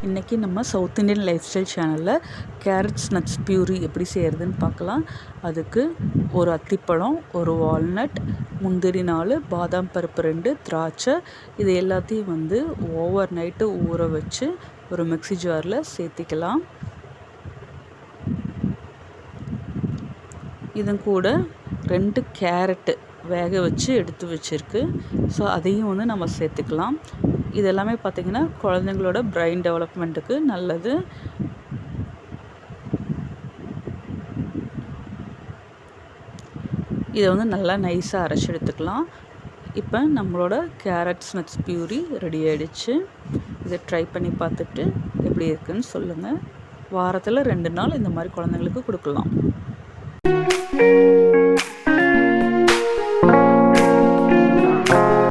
இன்றைக்கி நம்ம south Indian life style சேனலில் கேரட்ஸ் நட்ஸ் பியூரி எப்படி செய்கிறதுன்னு பார்க்கலாம். அதுக்கு ஒரு அத்திப்பழம், ஒரு வால்நட், முந்திரி 4, பாதாம் பருப்பு 2, திராட்சை, இது எல்லாத்தையும் ஓவர் நைட்டு ஊற வச்சு ஒரு மிக்ஸி ஜாரில் சேர்த்திக்கலாம். இதன் கூட 2 கேரட்டு வேக வச்சு எடுத்து வச்சுருக்கு. ஸோ அதையும் நம்ம சேர்த்துக்கலாம். இதெல்லாமே பார்த்திங்கன்னா குழந்தைங்களோட பிரெயின் டெவலப்மெண்ட்டுக்கு நல்லது. இதை நல்லா நைஸாக அரைச்சி எடுத்துக்கலாம். இப்போ நம்மளோட கேரட்ஸ் நட்ஸ் பியூரி ரெடி ஆகிடுச்சு. இதை ட்ரை பண்ணி பார்த்துட்டு எப்படி இருக்குன்னு சொல்லுங்கள். வாரத்தில் 2 நாள் இந்த மாதிரி குழந்தைங்களுக்கு கொடுக்கலாம்.